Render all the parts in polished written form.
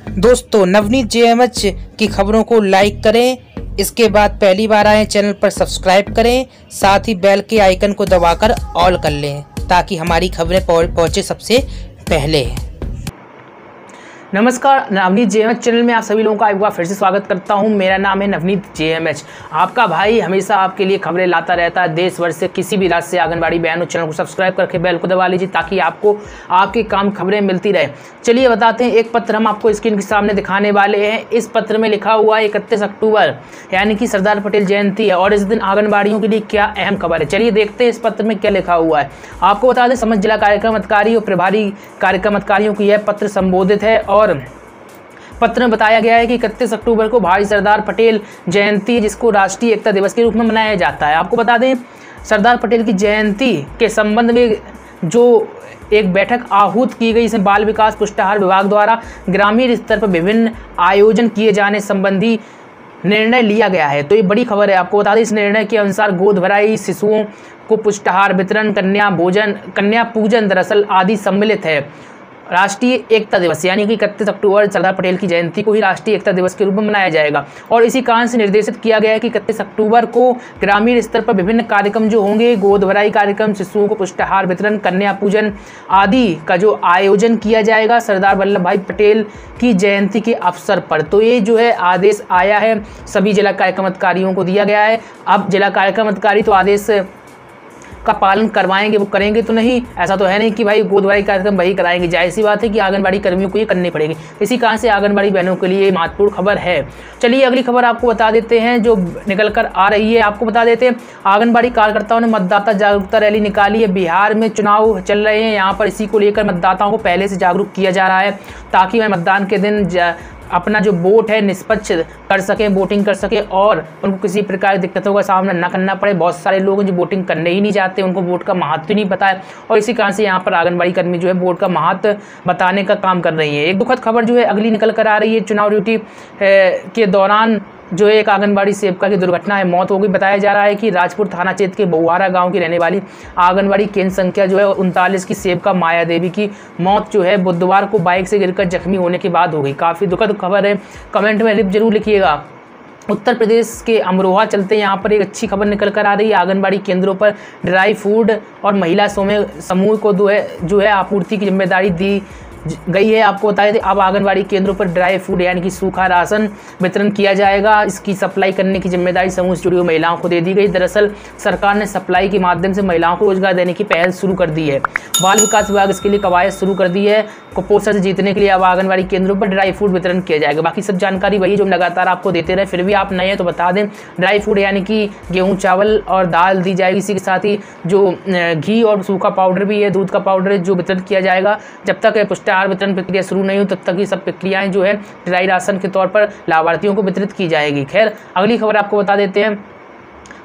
दोस्तों, नवनीत जेएमएच की खबरों को लाइक करें। इसके बाद पहली बार आए चैनल पर सब्सक्राइब करें, साथ ही बेल के आइकन को दबाकर ऑल कर लें ताकि हमारी खबरें पहुंचे सबसे पहले। नमस्कार, नवनीत जेएमएच चैनल में आप सभी लोगों का एक बार फिर से स्वागत करता हूं। मेरा नाम है नवनीत जेएमएच। आपका भाई हमेशा आपके लिए खबरें लाता रहता है देश भर से, किसी भी राज्य से आंगनबाड़ी बहनों। चैनल को सब्सक्राइब करके बेल को दबा लीजिए ताकि आपको आपके काम खबरें मिलती रहे। चलिए बताते हैं, एक पत्र हम आपको स्क्रीन के सामने दिखाने वाले हैं। इस पत्र में लिखा हुआ है 31 अक्टूबर यानी कि सरदार पटेल जयंती है और इस दिन आंगनबाड़ियों के लिए क्या अहम खबर है। चलिए देखते हैं इस पत्र में क्या लिखा हुआ है। आपको बता दें, समस्त जिला कार्यक्रम अधिकारी और प्रभारी कार्यक्रम अधिकारियों को यह पत्र संबोधित है और पत्र में बताया गया है कि 31 अक्टूबर को भाई सरदार पटेल जयंती, जिसको राष्ट्रीय एकता दिवस के रूप में मनाया जाता है। आपको बता दें, सरदार पटेल की जयंती के संबंध में जो एक बैठक आहूत की गई, इसमें बाल विकास पुष्टाहार विभाग द्वारा ग्रामीण स्तर पर विभिन्न आयोजन किए जाने संबंधी निर्णय लिया गया है। तो ये बड़ी खबर है। आपको बता दें, इस निर्णय के अनुसार गोद भराई, शिशुओं को पुष्टाहार वितरण, कन्या पूजन दरअसल आदि सम्मिलित है। राष्ट्रीय एकता दिवस यानी कि 31 अक्टूबर सरदार पटेल की जयंती को ही राष्ट्रीय एकता दिवस के रूप में मनाया जाएगा और इसी कारण से निर्देशित किया गया है कि 31 अक्टूबर को ग्रामीण स्तर पर विभिन्न कार्यक्रम जो होंगे, गोद भराई कार्यक्रम, शिशुओं को पुष्टाहार वितरण, कन्या पूजन आदि का जो आयोजन किया जाएगा सरदार वल्लभ भाई पटेल की जयंती के अवसर पर। तो ये जो है आदेश आया है, सभी जिला कार्यक्रम अधिकारियों को दिया गया है। अब जिला कार्यक्रम अधिकारी तो आदेश का पालन करवाएंगे, वो करेंगे तो नहीं, ऐसा तो है नहीं कि भाई गोद भराई कार्यक्रम वही कराएंगे। जाहिर सी बात है कि आंगनबाड़ी कर्मियों को ये करने पड़ेंगे। इसी कारण से आंगनबाड़ी बहनों के लिए महत्वपूर्ण खबर है। चलिए अगली खबर आपको बता देते हैं जो निकल कर आ रही है। आपको बता देते हैं, आंगनबाड़ी कार्यकर्ताओं ने मतदाता जागरूकता रैली निकाली है। बिहार में चुनाव चल रहे हैं, यहाँ पर इसी को लेकर मतदाताओं को पहले से जागरूक किया जा रहा है ताकि वह मतदान के दिन अपना जो वोट है निष्पक्ष कर सकें, वोटिंग कर सकें और उनको किसी प्रकार की दिक्कतों का सामना न करना पड़े। बहुत सारे लोग जो वोटिंग करने ही नहीं चाहते, उनको वोट का महत्व नहीं पता है और इसी कारण से यहाँ पर आंगनबाड़ी कर्मी जो है वोट का महत्व बताने का काम कर रही है। एक दुखद खबर जो है अगली निकल कर आ रही है। चुनाव ड्यूटी के दौरान जो है एक आंगनबाड़ी सेविका की दुर्घटना है, मौत हो गई। बताया जा रहा है कि राजपुर थाना क्षेत्र के बहुआरा गांव की रहने वाली आंगनबाड़ी केंद्र संख्या जो है 39 की सेविका माया देवी की मौत जो है बुधवार को बाइक से गिरकर जख्मी होने के बाद हो गई। काफ़ी दुखद खबर है। कमेंट में जरूर लिखिएगा। उत्तर प्रदेश के अमरोहा चलते यहाँ पर एक अच्छी खबर निकल कर आ रही है। आंगनबाड़ी केंद्रों पर ड्राई फूड और महिला समूह को जो है आपूर्ति की जिम्मेदारी दी गई है। आपको बताया अब आंगनबाड़ी केंद्रों पर ड्राई फूड यानी कि सूखा राशन वितरण किया जाएगा। इसकी सप्लाई करने की जिम्मेदारी समूह से जुड़ी हुई महिलाओं को दे दी गई। दरअसल सरकार ने सप्लाई के माध्यम से महिलाओं को रोजगार देने की पहल शुरू कर दी है। बाल विकास विभाग इसके लिए कवायद शुरू कर दी है। कुपोषण से जीतने के लिए अब आंगनबाड़ी केंद्रों पर ड्राई फूड वितरण किया जाएगा। बाकी सब जानकारी वही जो लगातार आपको देते रहे, फिर भी आप नए हैं तो बता दें, ड्राई फूड यानी कि गेहूँ, चावल और दाल दी जाएगी। इसी के साथ ही जो घी और सूखा पाउडर भी है, दूध का पाउडर जो वितरण किया जाएगा। जब तक पुष्टाहार वितरण प्रक्रिया शुरू नहीं हो तब तक ये सब प्रक्रियाएं जो है ड्राई राशन के तौर पर लाभार्थियों को वितरित की जाएगी। खैर अगली खबर आपको बता देते हैं,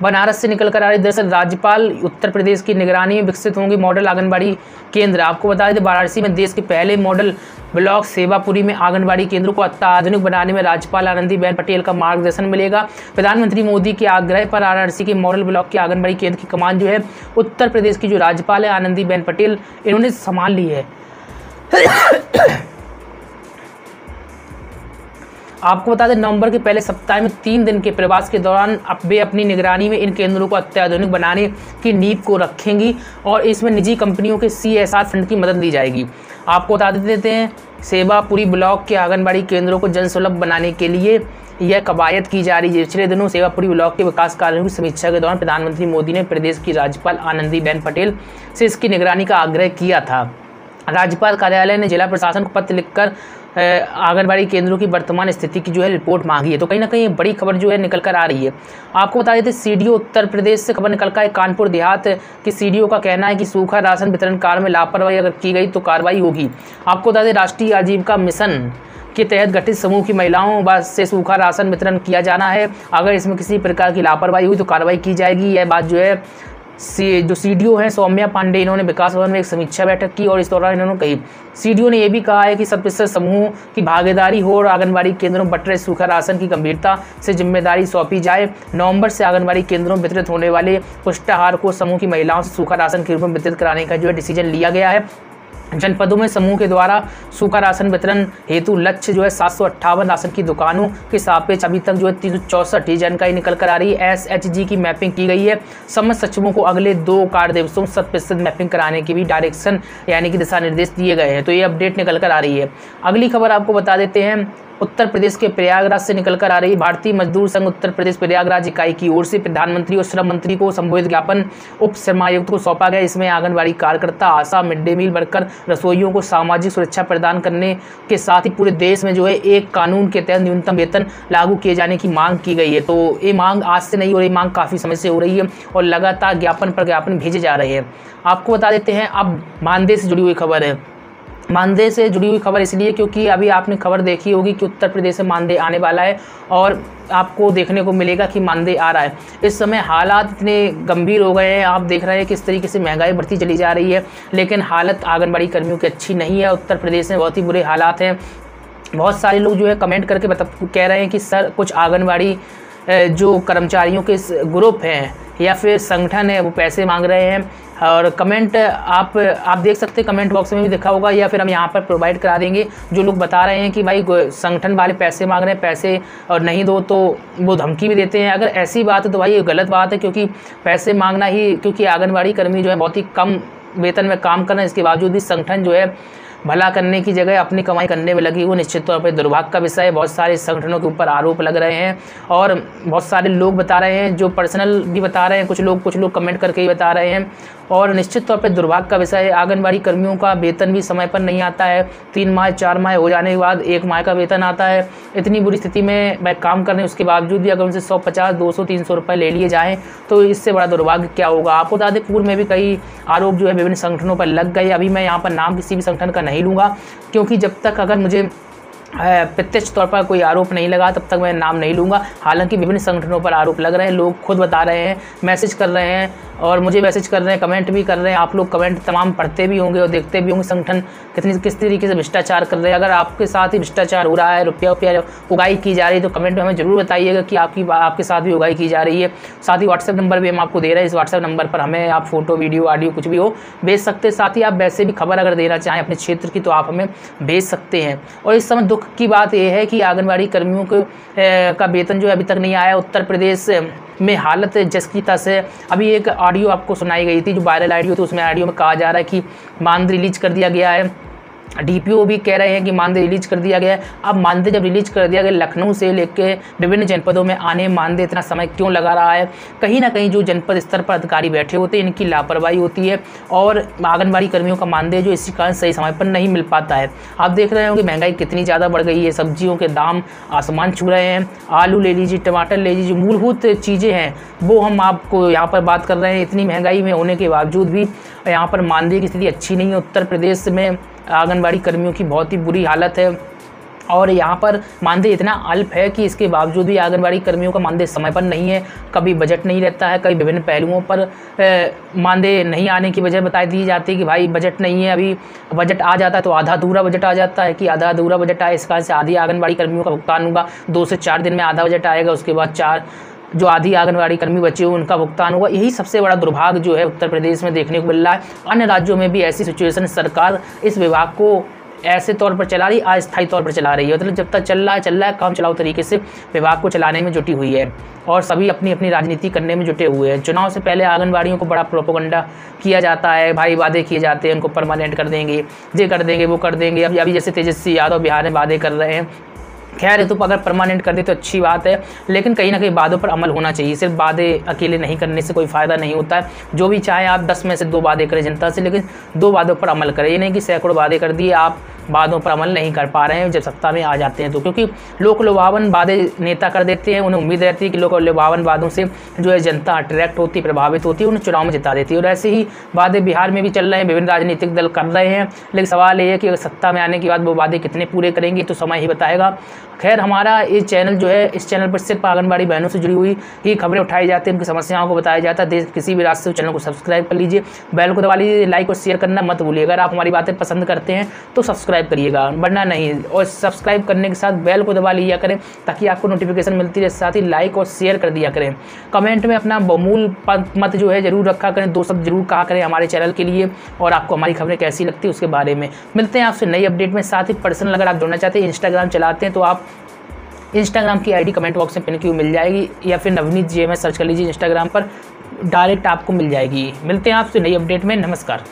बनारस से निकल कर आ रही। दरअसल राज्यपाल उत्तर प्रदेश की निगरानी में विकसित होंगे मॉडल आंगनबाड़ी केंद्र। आपको बता दें, वाराणसी में देश के पहले मॉडल ब्लॉक सेवापुरी में आंगनबाड़ी केंद्रों को अत्याधुनिक बनाने में राज्यपाल आनंदीबेन पटेल का मार्गदर्शन मिलेगा। प्रधानमंत्री मोदी के आग्रह पर वाराणसी के मॉडल ब्लॉक के आंगनबाड़ी केंद्र की कमान जो है उत्तर प्रदेश की जो राज्यपाल है आनंदीबेन पटेल, इन्होंने संभाल ली है। आपको बता दें, नवंबर के पहले सप्ताह में 3 दिन के प्रवास के दौरान वे अपनी निगरानी में इन केंद्रों को अत्याधुनिक बनाने की नींव को रखेंगी और इसमें निजी कंपनियों के CSR फंड की मदद ली जाएगी। आपको बता देते हैं, सेवापुरी ब्लॉक के आंगनबाड़ी केंद्रों को जनसुलभ बनाने के लिए यह कवायद की जा रही है। पिछले दिनों सेवापुरी ब्लॉक के विकास कार्यों की समीक्षा के दौरान प्रधानमंत्री मोदी ने प्रदेश की राज्यपाल आनंदीबेन पटेल से इसकी निगरानी का आग्रह किया था। राज्यपाल कार्यालय ने जिला प्रशासन को पत्र लिखकर आंगनबाड़ी केंद्रों की वर्तमान स्थिति की जो है रिपोर्ट मांगी है। तो कहीं ना कहीं बड़ी खबर जो है निकल कर आ रही है। आपको बता देते, CDO उत्तर प्रदेश से खबर निकल कर है। कानपुर देहात की CDO का कहना है कि सूखा राशन वितरण कार्य में लापरवाही अगर की गई तो कार्रवाई होगी। आपको बता दें, राष्ट्रीय आजीविका मिशन के तहत गठित समूह की महिलाओं से सूखा राशन वितरण किया जाना है। अगर इसमें किसी प्रकार की लापरवाही हुई तो कार्रवाई की जाएगी। यह बात जो है जो CDO हैं सौम्या पांडे, इन्होंने विकास भवन में एक समीक्षा बैठक की और इस दौरान इन्होंने कही। CDO ने यह भी कहा है कि 100% समूह की भागीदारी हो और आंगनबाड़ी केंद्रों बट रहे सूखा राशन की गंभीरता से जिम्मेदारी सौंपी जाए। नवंबर से आंगनबाड़ी केंद्रों में वितरित होने वाले पुष्टाहार को समूह की महिलाओं से सूखा राशन के रूप में वितरित कराने का जो है डिसीजन लिया गया है। जनपदों में समूह के द्वारा सूखा राशन वितरण हेतु लक्ष्य जो है 758 राशन की दुकानों के सापेक्ष अभी तक जो है 364 ये जानकारी निकल कर आ रही है। SHG की मैपिंग की गई है। समस्त सचिवों को अगले 2 कार्य दिवसों 100% मैपिंग कराने की भी डायरेक्शन यानी कि दिशा निर्देश दिए गए हैं। तो ये अपडेट निकल कर आ रही है। अगली खबर आपको बता देते हैं, उत्तर प्रदेश के प्रयागराज से निकल कर आ रही भारतीय मजदूर संघ उत्तर प्रदेश प्रयागराज इकाई की ओर से प्रधानमंत्री और श्रम मंत्री को संबोधित ज्ञापन उप श्रमायुक्त को सौंपा गया। इसमें आंगनबाड़ी कार्यकर्ता, आशा, मिड डे मील वर्कर, रसोइयों को सामाजिक सुरक्षा प्रदान करने के साथ ही पूरे देश में जो है एक कानून के तहत न्यूनतम वेतन लागू किए जाने की मांग की गई है। तो ये मांग आज से नहीं हो रही, मांग काफ़ी समय से हो रही है और लगातार ज्ञापन पर ज्ञापन भेजे जा रहे हैं। आपको बता देते हैं अब मानदेय से जुड़ी हुई खबर है। मानदेय से जुड़ी हुई खबर इसलिए क्योंकि अभी आपने खबर देखी होगी कि उत्तर प्रदेश से मानदेय आने वाला है और आपको देखने को मिलेगा कि मानदेय आ रहा है। इस समय हालात इतने गंभीर हो गए हैं, आप देख रहे हैं किस तरीके से महंगाई बढ़ती चली जा रही है, लेकिन हालत आंगनबाड़ी कर्मियों की अच्छी नहीं है। उत्तर प्रदेश में बहुत ही बुरे हालात हैं। बहुत सारे लोग जो है कमेंट करके कह रहे हैं कि सर कुछ आंगनबाड़ी जो कर्मचारियों के ग्रुप हैं या फिर संगठन है वो पैसे मांग रहे हैं। और कमेंट आप देख सकते हैं, कमेंट बॉक्स में भी दिखा होगा या फिर हम यहाँ पर प्रोवाइड करा देंगे। जो लोग बता रहे हैं कि भाई संगठन वाले पैसे मांग रहे हैं, पैसे और नहीं दो तो वो धमकी भी देते हैं। अगर ऐसी बात है तो भाई ये गलत बात है, क्योंकि पैसे मांगना ही, क्योंकि आंगनबाड़ी कर्मी जो है बहुत ही कम वेतन में काम कर रहे हैं, इसके बावजूद भी संगठन जो है भला करने की जगह अपनी कमाई करने में लगी, वो निश्चित तौर पर दुर्भाग्य का विषय है। बहुत सारे संगठनों के ऊपर आरोप लग रहे हैं और बहुत सारे लोग बता रहे हैं, जो पर्सनल भी बता रहे हैं, कुछ लोग कमेंट करके ही बता रहे हैं और निश्चित तौर पर दुर्भाग्य का विषय है। आंगनबाड़ी कर्मियों का वेतन भी समय पर नहीं आता है। 3 माह 4 माह हो जाने के बाद 1 माह का वेतन आता है। इतनी बुरी स्थिति में वह काम कर रहे हैं, उसके बावजूद भी अगर उनसे 150, 200, 300 रुपये ले लिए जाएँ तो इससे बड़ा दुर्भाग्य क्या होगा। आपको बता दें पूर्व में भी कई आरोप जो है विभिन्न संगठनों पर लग गए। अभी मैं यहाँ पर नाम किसी भी संगठन का नहीं लूँगा, क्योंकि जब तक अगर मुझे प्रत्यक्ष तौर पर कोई आरोप नहीं लगा तब तक मैं नाम नहीं लूँगा। हालांकि विभिन्न संगठनों पर आरोप लग रहे हैं, लोग खुद बता रहे हैं, मैसेज कर रहे हैं और मुझे मैसेज कर रहे हैं, कमेंट भी कर रहे हैं। आप लोग कमेंट तमाम पढ़ते भी होंगे और देखते भी होंगे संगठन किस तरीके से भ्रष्टाचार कर रहे हैं। अगर आपके साथ ही भ्रष्टाचार हो रहा है, रुपया उगाही की जा रही है, तो कमेंट में हमें ज़रूर बताइएगा कि आपके साथ भी उगाही की जा रही है। साथ ही व्हाट्सएप नंबर भी हम आपको दे रहे हैं, इस व्हाट्सएप नंबर पर हमें आप फोटो, वीडियो, ऑडियो कुछ भी हो भेज सकते हैं। साथ ही आप वैसे भी खबर अगर देना चाहें अपने क्षेत्र की तो आप हमें भेज सकते हैं। और इस समय दुख की बात यह है कि आंगनबाड़ी कर्मियों का वेतन जो अभी तक नहीं आया। उत्तर प्रदेश में हालत जिसकी तस अभी एक ऑडियो आपको सुनाई गई थी जो वायरल ऑडियो थी, उसमें ऑडियो में कहा जा रहा है कि मानदेय रिलीज कर दिया गया है। DPO भी कह रहे हैं कि मानदेय रिलीज कर दिया गया है। अब मानदेय जब रिलीज कर दिया गया, लखनऊ से लेकर विभिन्न जनपदों में आने मानदेय इतना समय क्यों लगा रहा है? कहीं ना कहीं जो जनपद स्तर पर अधिकारी बैठे होते हैं इनकी लापरवाही होती है और आंगनबाड़ी कर्मियों का मानदेय जो इसी कारण सही समय पर नहीं मिल पाता है। आप देख रहे हो कि महंगाई कितनी ज़्यादा बढ़ गई है, सब्जियों के दाम आसमान छू रहे हैं। आलू ले लीजिए, टमाटर ले लीजिए, मूलभूत चीज़ें हैं वो हम आपको यहाँ पर बात कर रहे हैं। इतनी महंगाई में होने के बावजूद भी यहाँ पर मानदेय की स्थिति अच्छी नहीं है। उत्तर प्रदेश में आंगनबाड़ी कर्मियों की बहुत ही बुरी हालत है और यहाँ पर मानदेय इतना अल्प है कि इसके बावजूद भी आंगनबाड़ी कर्मियों का मानदेय समय पर नहीं है। कभी बजट नहीं रहता है, कभी विभिन्न पहलुओं पर मानदेय नहीं आने की वजह बता दी जाती है कि भाई बजट नहीं है। अभी बजट आ जाता है तो आधा अधूरा बजट आ जाता है कि आधा अधूरा बजट आए, इस कारण से आधी आंगनबाड़ी कर्मियों का भुगतान होगा। 2 से 4 दिन में आधा बजट आएगा, उसके बाद जो आधी आंगनबाड़ी कर्मी बचे हुए उनका भुगतान होगा। यही सबसे बड़ा दुर्भाग्य जो है उत्तर प्रदेश में देखने को मिल रहा है। अन्य राज्यों में भी ऐसी सिचुएशन, सरकार इस विभाग को ऐसे तौर पर चला रही, अस्थायी तौर पर चला रही है। मतलब जब तक चल रहा है काम चलाओ तरीके से विभाग को चलाने में जुटी हुई है और सभी अपनी अपनी राजनीति करने में जुटे हुए हैं। चुनाव से पहले आंगनबाड़ियों को बड़ा प्रोपेगेंडा किया जाता है, भाई वादे किए जाते हैं, उनको परमानेंट कर देंगे, ये कर देंगे, वो कर देंगे। अभी जैसे तेजस्वी यादव बिहार में वादे कर रहे हैं। खैर ये तो अगर परमानेंट कर दे तो अच्छी बात है, लेकिन कहीं ना कहीं वादों पर अमल होना चाहिए। सिर्फ वादे अकेले नहीं करने से कोई फ़ायदा नहीं होता है। जो भी चाहे आप 10 में से 2 वादे करें जनता से, लेकिन 2 वादों पर अमल करें। ये नहीं कि सैकड़ों वादे कर दिए, आप वादों पर अमल नहीं कर पा रहे हैं जब सत्ता में आ जाते हैं तो। क्योंकि लोक लुभावन वादे नेता कर देते हैं, उन्हें उम्मीद रहती है कि लोक लुभावन वादों से जो है जनता अट्रैक्ट होती, प्रभावित होती है, उन्हें चुनाव में जिता देती है। और ऐसे ही वादे बिहार में भी चल रहे हैं, विभिन्न राजनीतिक दल कर रहे हैं। लेकिन सवाल ये है कि सत्ता में आने के बाद वो वादे कितने पूरे करेंगे तो समय ही बताएगा। खैर हमारा ये चैनल जो है, इस चैनल पर सिर्फ आंगनबाड़ी बहनों से जुड़ी हुई ही खबरें उठाई जाती हैं, उनकी समस्याओं को बताया जाता है। देश किसी भी रास्ते से चैनल को सब्सक्राइब कर लीजिए, बेल को दबा लीजिए, लाइक और शेयर करना मत भूलिए। अगर आप हमारी बातें पसंद करते हैं तो सब्सक्राइब सब्सक्राइब करिएगा, वरना नहीं। और सब्सक्राइब करने के साथ बेल को दबा लिया करें ताकि आपको नोटिफिकेशन मिलती रहे। साथ ही लाइक और शेयर कर दिया करें। कमेंट में अपना बहुमूल्य मत जो है ज़रूर रखा करें, 2 शब्द जरूर कहा करें हमारे चैनल के लिए, और आपको हमारी खबरें कैसी लगती है उसके बारे में। मिलते हैं आपसे नई अपडेट में। साथ ही पर्सनल अगर आप जुड़ना चाहते हैं, इंस्टाग्राम चलाते हैं तो आप इंस्टाग्राम की आईडी कमेंट बॉक्स में पिन की हुई मिल जाएगी, या फिर नवनीत JMH सर्च कर लीजिए इंस्टाग्राम पर, डायरेक्ट आपको मिल जाएगी। मिलते हैं आपसे नई अपडेट में। नमस्कार।